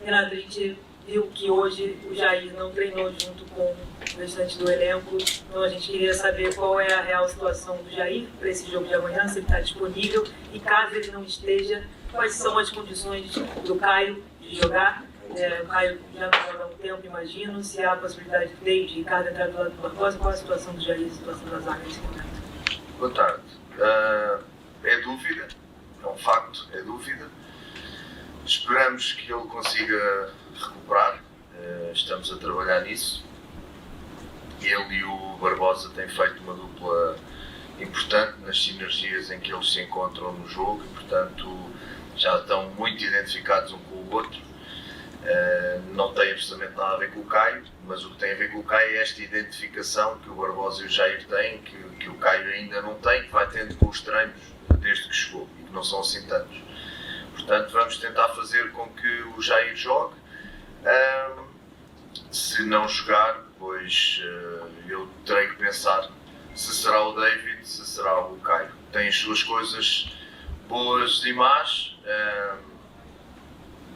Renato, a gente viu que hoje o Jair não treinou junto com o restante do elenco, então a gente queria saber qual é a real situação do Jair para esse jogo de amanhã, se ele está disponível, e caso ele não esteja, quais são as condições do Caio de jogar. O Caio já não joga há um tempo, imagino, se há a possibilidade de Ricardo entrar do lado do Barbosa, qual a situação do Jair, a situação da zaga nesse momento? Boa tarde. É dúvida, é um facto, é dúvida. Esperamos que ele consiga recuperar, estamos a trabalhar nisso. Ele e o Barbosa têm feito uma dupla importante nas sinergias em que eles se encontram no jogo e, portanto, já estão muito identificados um com o outro. Não tem absolutamente nada a ver com o Caio, mas o que tem a ver com o Caio é esta identificação que o Barbosa e o Jair têm, que o Caio ainda não tem, que vai tendo com os treinos desde que chegou e que não são assim tantos. Portanto, vamos tentar fazer com que o Jair jogue. Se não jogar, pois eu terei que pensar se será o David, se será o Caio. Tem as suas coisas boas e más.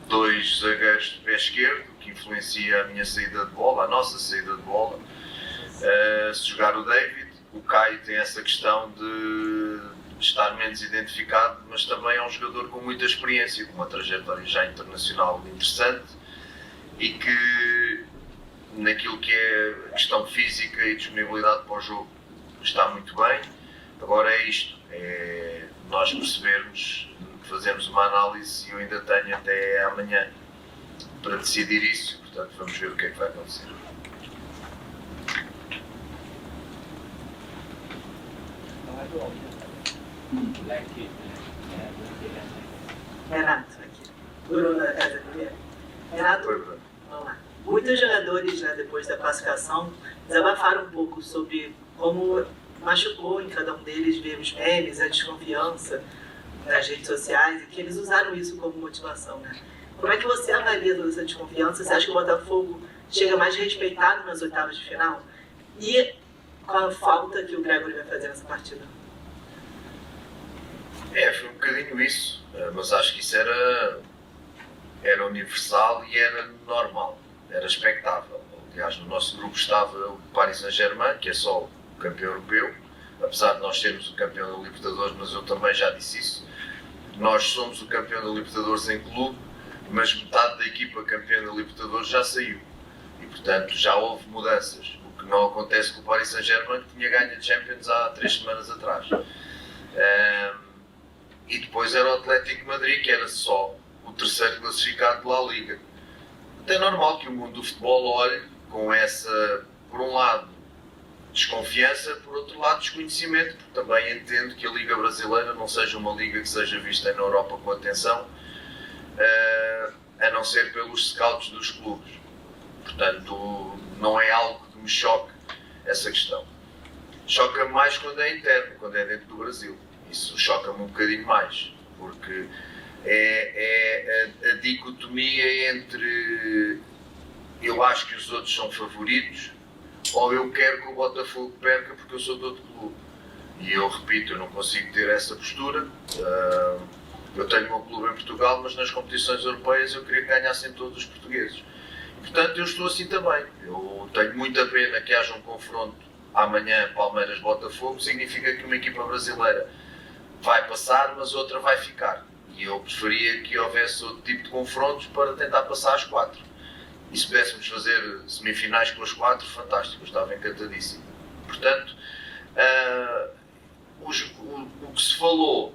Dois zagueiros de pé esquerdo, que influencia a minha saída de bola, a nossa saída de bola. Se jogar o David, o Caio tem essa questão de estar menos identificado, mas também é um jogador com muita experiência, com uma trajetória já internacional interessante e que naquilo que é questão física e disponibilidade para o jogo está muito bem. Agora é isto, é nós percebermos, fazermos uma análise e eu ainda tenho até amanhã para decidir isso, portanto vamos ver o que é que vai acontecer. Renato, aqui. Bruno da Casa Primeira. Renato, vamos lá. Muitos jogadores, depois da classificação, desabafaram um pouco sobre como machucou em cada um deles ver os memes, a desconfiança nas redes sociais e que eles usaram isso como motivação, Como é que você avalia toda essa desconfiança? Você acha que o Botafogo chega mais respeitado nas oitavas de final? E qual a falta que o Gregory vai fazer nessa partida? Foi um bocadinho isso, mas acho que isso era universal e era normal, era expectável. Aliás, no nosso grupo estava o Paris Saint-Germain, que é só o campeão europeu, apesar de nós sermos o campeão da Libertadores, mas eu também já disse isso. Nós somos o campeão da Libertadores em clube, mas metade da equipa campeã da Libertadores já saiu. E, portanto, já houve mudanças. O que não acontece com o Paris Saint-Germain, que tinha ganho a Champions há 3 semanas atrás. E depois era o Atlético de Madrid, que era só o terceiro classificado de La Liga. É normal que o mundo do futebol olhe com essa, por um lado, desconfiança, por outro lado, desconhecimento, porque também entendo que a Liga Brasileira não seja uma liga que seja vista na Europa com atenção, a não ser pelos scouts dos clubes. Portanto, não é algo que me choque essa questão. Choca-me mais quando é interno, quando é dentro do Brasil. Isso choca-me um bocadinho mais, porque é a dicotomia entre eu acho que os outros são favoritos ou eu quero que o Botafogo perca porque eu sou de outro clube. E eu repito, eu não consigo ter essa postura. Eu tenho o meu clube em Portugal, mas nas competições europeias eu queria que ganhassem todos os portugueses. E, portanto, eu estou assim também. Eu tenho muita pena que haja um confronto amanhã, Palmeiras-Botafogo, significa que uma equipa brasileira vai passar, mas outra vai ficar. E eu preferia que houvesse outro tipo de confrontos para tentar passar as 4. E se pudéssemos fazer semifinais com as 4, fantástico, eu estava encantadíssimo. Portanto, o que se falou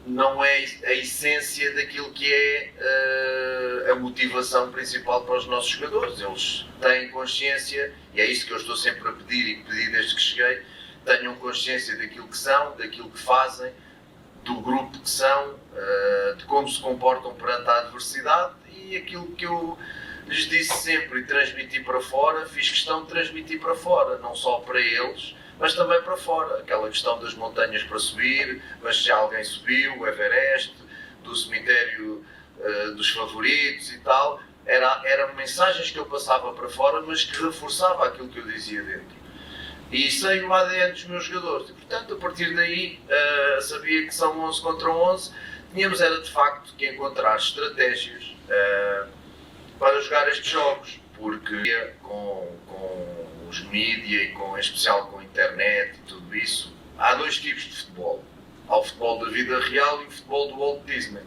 não é a essência daquilo que é a motivação principal para os nossos jogadores. Eles têm consciência, e é isso que eu estou sempre a pedir e que pedi desde que cheguei, tenham consciência daquilo que são, daquilo que fazem, do grupo que são, de como se comportam perante a adversidade e aquilo que eu lhes disse sempre e transmiti para fora, fiz questão de transmitir para fora, não só para eles, mas também para fora. Aquela questão das montanhas para subir, mas já alguém subiu, o Everest, do cemitério dos favoritos e tal, eram mensagens que eu passava para fora, mas que reforçava aquilo que eu dizia dentro. E sei o ADN dos meus jogadores. E, portanto, a partir daí, sabia que são 11 contra 11, tínhamos era de facto que encontrar estratégias para jogar estes jogos, porque com os mídia e em especial com a internet e tudo isso, há dois tipos de futebol. Há o futebol da vida real e o futebol do Walt Disney.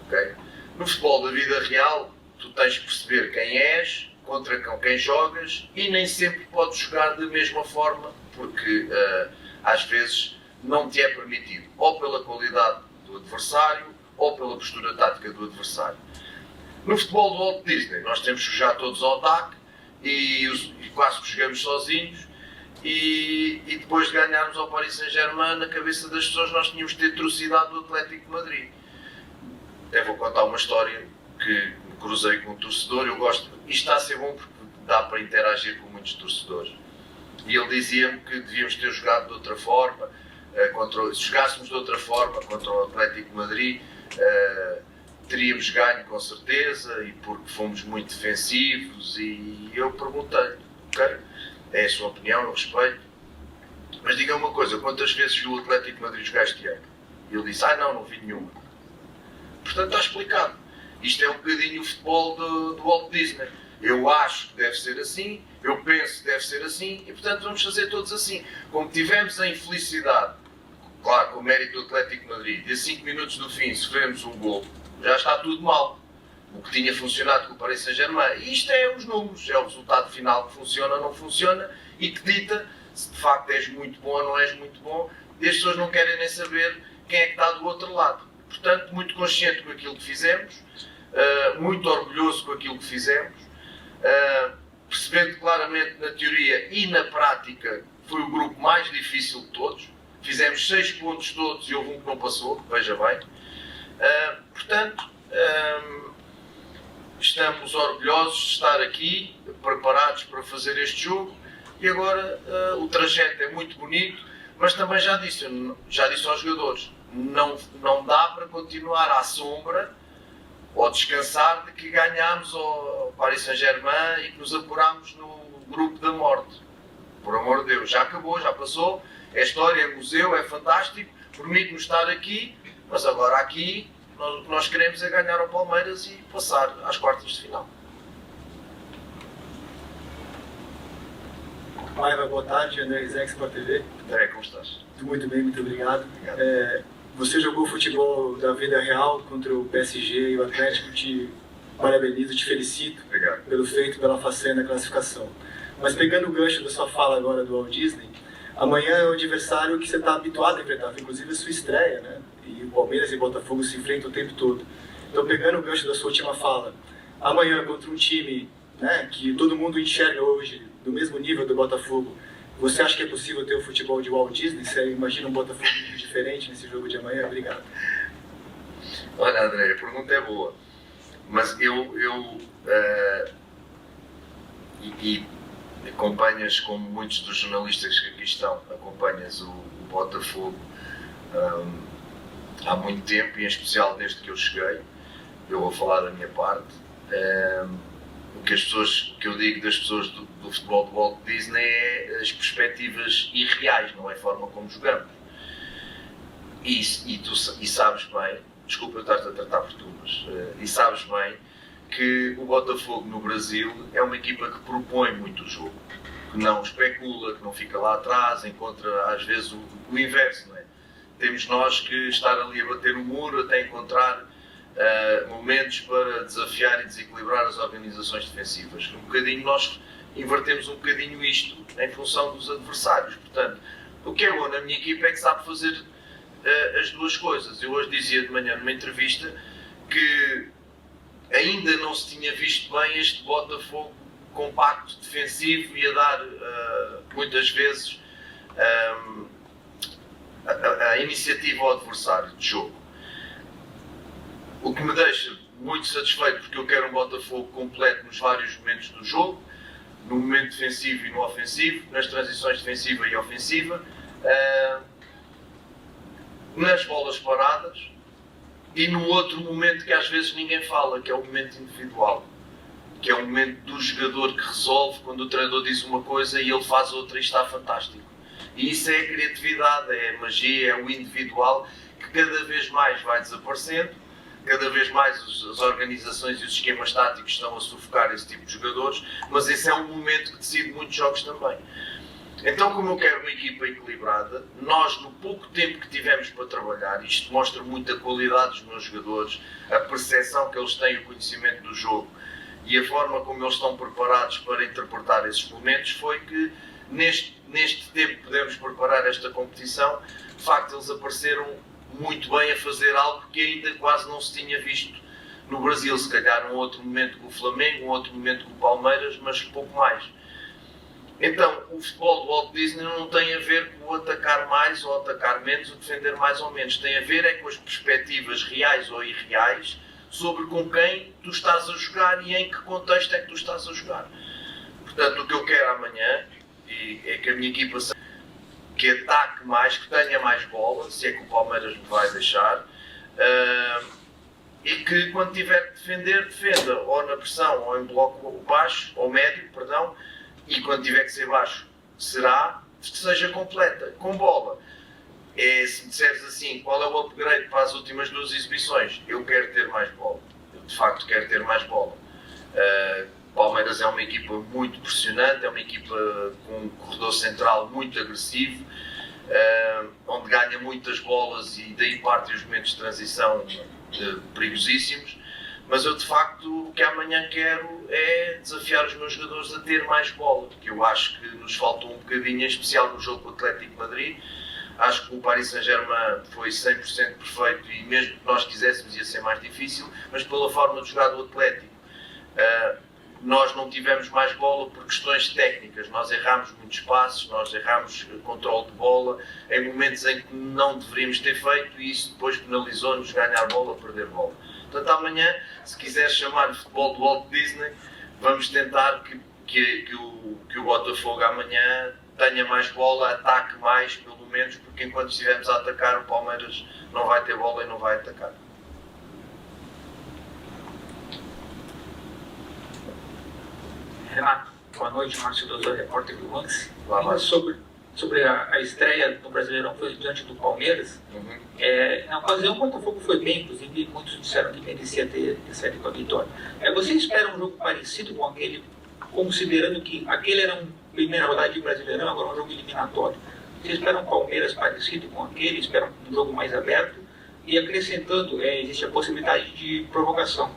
Okay? No futebol da vida real, tu tens de perceber quem és, contra quem jogas, e nem sempre podes jogar da mesma forma, porque às vezes não te é permitido, ou pela qualidade do adversário, ou pela postura tática do adversário. No futebol do Walt Disney, nós temos que jogar todos ao ataque, e quase que jogamos sozinhos, e depois de ganharmos ao Paris Saint-Germain, na cabeça das pessoas nós tínhamos de ter atrocidade do Atlético de Madrid. Até vou contar uma história que me cruzei com um torcedor. Eu gosto, isto está a ser bom porque dá para interagir com muitos torcedores. E ele dizia-me que devíamos ter jogado de outra forma, se jogássemos de outra forma contra o Atlético de Madrid, teríamos ganho com certeza, e porque fomos muito defensivos. E eu perguntei-lhe, ok, é a sua opinião, eu respeito, mas diga uma coisa, quantas vezes viu o Atlético de Madrid jogar este ano? E ele disse, não vi nenhuma. Portanto, está explicado. Isto é um bocadinho o futebol do Walt Disney. Eu acho que deve ser assim, eu penso que deve ser assim, e portanto vamos fazer todos assim. Como tivemos a infelicidade, claro, com o mérito do Atlético de Madrid, de 5 minutos do fim sofremos um gol, já está tudo mal. O que tinha funcionado com o Paris Saint-Germain. E isto é os números, é o resultado final que funciona ou não funciona, e que dita se de facto és muito bom ou não és muito bom, e as pessoas não querem nem saber quem é que está do outro lado. Portanto, muito consciente com aquilo que fizemos, muito orgulhoso com aquilo que fizemos, percebendo claramente na teoria e na prática foi o grupo mais difícil de todos. Fizemos 6 pontos todos e houve um que não passou, veja bem. Portanto, estamos orgulhosos de estar aqui, preparados para fazer este jogo, e agora o trajeto é muito bonito, mas também já disse aos jogadores, não dá para continuar à sombra ou descansar de que ganhámos ao Paris Saint-Germain e que nos apurámos no grupo da morte. Por amor de Deus, já acabou, já passou, é história, é museu, é fantástico, permite-nos estar aqui, mas agora aqui o que nós queremos é ganhar ao Palmeiras e passar às quartas de final. Paiva, boa tarde, André Rizek, Sport TV. André, como estás? Muito bem, muito obrigado. Obrigado. Você jogou futebol da vida real contra o PSG e o Atlético, te parabenizo, te felicito. Obrigado. Pelo feito, pela façanha na classificação. Mas pegando o gancho da sua fala agora do Walt Disney, amanhã é o adversário que você está habituado a enfrentar, inclusive a sua estreia, né? E o Palmeiras e o Botafogo se enfrentam o tempo todo. Então, pegando o gancho da sua última fala, amanhã contra um time, né, que todo mundo enxerga hoje do mesmo nível do Botafogo, você acha que é possível ter o futebol de Walt Disney? Você imagina um Botafogo diferente nesse jogo de amanhã? Obrigado. Olha, André, a pergunta é boa, mas e acompanhas, como muitos dos jornalistas que aqui estão, acompanhas o Botafogo há muito tempo, e em especial desde que eu cheguei. Eu vou falar da minha parte. O que eu digo das pessoas do futebol do Walt Disney é as perspectivas irreais, não é a forma como jogamos. E sabes bem, desculpa eu estar-te a tratar por tu, mas e sabes bem que o Botafogo no Brasil é uma equipa que propõe muito o jogo, que não especula, que não fica lá atrás, encontra às vezes o inverso, não é? Temos nós que estar ali a bater o muro até encontrar momentos para desafiar e desequilibrar as organizações defensivas. Um bocadinho nós invertemos um bocadinho isto em função dos adversários. Portanto, o que é bom na minha equipa é que sabe fazer as duas coisas. Eu hoje dizia de manhã numa entrevista que ainda não se tinha visto bem este Botafogo compacto, defensivo e a dar muitas vezes a iniciativa ao adversário de jogo. O que me deixa muito satisfeito, porque eu quero um Botafogo completo nos vários momentos do jogo, no momento defensivo e no ofensivo, nas transições defensiva e ofensiva, nas bolas paradas e no outro momento que às vezes ninguém fala, que é o momento individual, que é o momento do jogador que resolve quando o treinador diz uma coisa e ele faz outra e está fantástico. E isso é a criatividade, é a magia, é o individual que cada vez mais vai desaparecendo, cada vez mais as organizações e os esquemas táticos estão a sufocar esse tipo de jogadores, mas esse é um momento que decide muitos jogos também. Então, como eu quero uma equipa equilibrada, nós, no pouco tempo que tivemos para trabalhar, isto mostra muito a qualidade dos meus jogadores, a percepção que eles têm, o conhecimento do jogo e a forma como eles estão preparados para interpretar esses momentos, foi que neste tempo que podemos preparar esta competição, de facto eles apareceram muito bem a fazer algo que ainda quase não se tinha visto no Brasil. Se calhar um outro momento com o Flamengo, um outro momento com o Palmeiras, mas pouco mais. Então, o futebol do Walt Disney não tem a ver com o atacar mais ou atacar menos, o defender mais ou menos. Tem a ver é com as perspectivas reais ou irreais sobre com quem tu estás a jogar e em que contexto é que tu estás a jogar. Portanto, o que eu quero amanhã é que a minha equipa que ataque mais, que tenha mais bola, se é que o Palmeiras me vai deixar, e que quando tiver que defender, defenda ou na pressão ou em bloco baixo, ou médio, perdão, e quando tiver que ser baixo, será que seja completa, com bola. Se me disseres assim, qual é o upgrade para as últimas 2 exibições? Eu quero ter mais bola. Eu, de facto, quero ter mais bola. Palmeiras é uma equipa muito pressionante, é uma equipa com um corredor central muito agressivo, onde ganha muitas bolas e daí partem os momentos de transição perigosíssimos. Mas eu, de facto, o que amanhã quero é desafiar os meus jogadores a ter mais bola, porque eu acho que nos faltou um bocadinho, em especial no jogo com o Atlético de Madrid. Acho que o Paris Saint-Germain foi 100% perfeito e mesmo que nós quiséssemos ia ser mais difícil, mas pela forma de jogar do Atlético, nós não tivemos mais bola por questões técnicas. Nós erramos muitos passos, nós erramos controle de bola em momentos em que não deveríamos ter feito e isso depois penalizou-nos ganhar bola, perder bola. Portanto, amanhã, se quiser chamar de futebol do Walt Disney, vamos tentar que o Botafogo amanhã tenha mais bola, ataque mais, pelo menos, porque enquanto estivermos a atacar, o Palmeiras não vai ter bola e não vai atacar. Renato, boa noite, Márcio Doutor, repórter do Lance. Sobre a estreia no Brasileirão foi diante do Palmeiras. Na ocasião, o Botafogo foi bem, inclusive muitos disseram que merecia ter saído com a vitória. Você espera um jogo parecido com aquele, considerando que aquele era uma primeira rodada de Brasileirão, agora um jogo eliminatório? Você espera um Palmeiras parecido com aquele, espera um jogo mais aberto? E acrescentando, existe a possibilidade de provocação.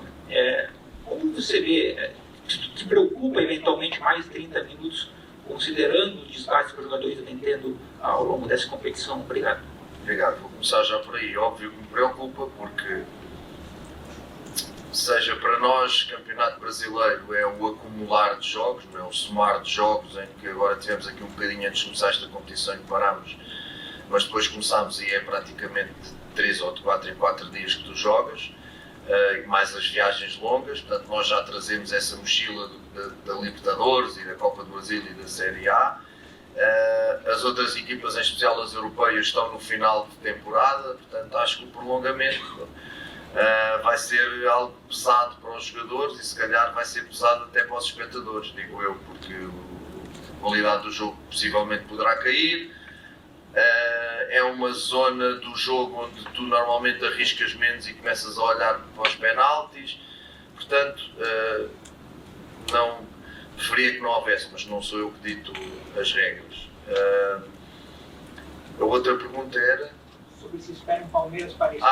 Como você vê, te preocupa eventualmente mais 30 minutos, considerando o desgaste que os jogadores vêm tendo ao longo dessa competição? Obrigado. Obrigado. Vou começar já por aí. Óbvio que me preocupa, porque seja para nós, Campeonato Brasileiro é o acumular de jogos, não é o somar de jogos, em que agora tivemos aqui um bocadinho antes de começar esta competição e parámos, mas depois começámos e é praticamente 3 ou de 4 em 4 dias que tu jogas, mais as viagens longas. Portanto, nós já trazemos essa mochila da Libertadores e da Copa do Brasil e da Série A. As outras equipas, em especial as europeias, estão no final de temporada, portanto acho que o prolongamento vai ser algo pesado para os jogadores e se calhar vai ser pesado até para os espectadores, digo eu, porque a qualidade do jogo possivelmente poderá cair. É uma zona do jogo onde tu normalmente arriscas menos e começas a olhar para os penaltis, portanto não preferia que não houvesse, mas não sou eu que dito as regras. A outra pergunta era sobre se espera um Palmeiras parecido.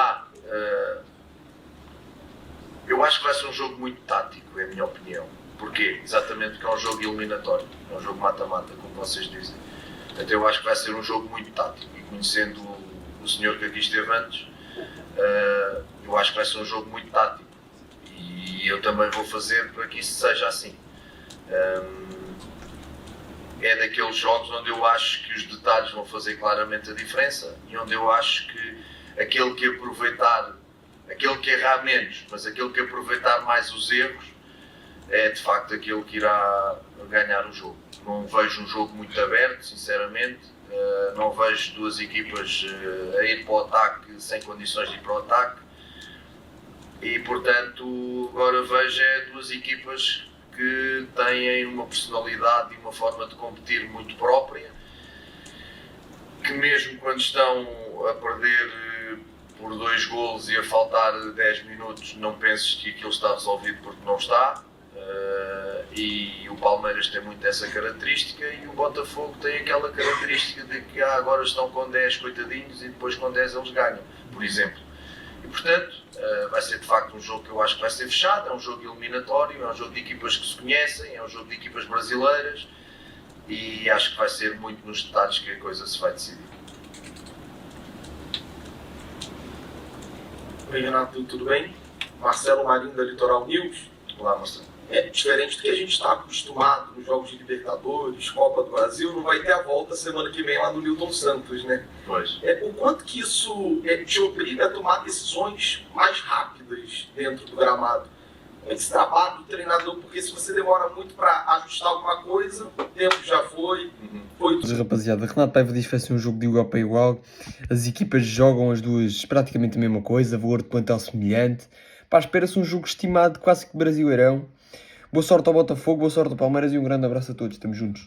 Eu acho que vai ser um jogo muito tático, é a minha opinião. Porquê? Exatamente porque é um jogo eliminatório, é um jogo mata-mata, como vocês dizem. Então eu acho que vai ser um jogo muito tático e conhecendo o senhor que aqui esteve antes, eu acho que vai ser um jogo muito tático e eu também vou fazer para que isso seja assim. É daqueles jogos onde eu acho que os detalhes vão fazer claramente a diferença e onde eu acho que aquele que aproveitar, aquele que errar menos, mas aquele que aproveitar mais os erros, é de facto aquele que irá ganhar o jogo. Não vejo um jogo muito aberto, sinceramente. Não vejo duas equipas a ir para o ataque sem condições de ir para o ataque. E, portanto, agora vejo duas equipas que têm uma personalidade e uma forma de competir muito própria, que mesmo quando estão a perder por 2 golos e a faltar 10 minutos, não penses que aquilo está resolvido, porque não está. E o Palmeiras tem muito essa característica e o Botafogo tem aquela característica de que agora estão com 10 coitadinhos e depois com 10 eles ganham, por exemplo. E portanto, vai ser de facto um jogo que eu acho que vai ser fechado, é um jogo eliminatório, é um jogo de equipas que se conhecem, é um jogo de equipas brasileiras e acho que vai ser muito nos detalhes que a coisa se vai decidir. Oi, Renato, tudo bem? Marcelo Marinho da Litoral News. Olá, Marcelo. Diferente do que a gente está acostumado nos jogos de Libertadores, Copa do Brasil, não vai ter a volta semana que vem lá no Newton Santos, né? Pois. O quanto que isso te obriga a tomar decisões mais rápidas dentro do gramado? Esse trabalho do treinador, porque se você demora muito para ajustar alguma coisa, o tempo já foi. Rapaziada, Renato Paiva diz que vai ser um jogo de igual para igual. As equipas jogam as duas praticamente a mesma coisa, valor de plantel semelhante. Pá, espera-se um jogo estimado quase que brasileirão. Boa sorte ao Botafogo, boa sorte ao Palmeiras e um grande abraço a todos. Estamos juntos.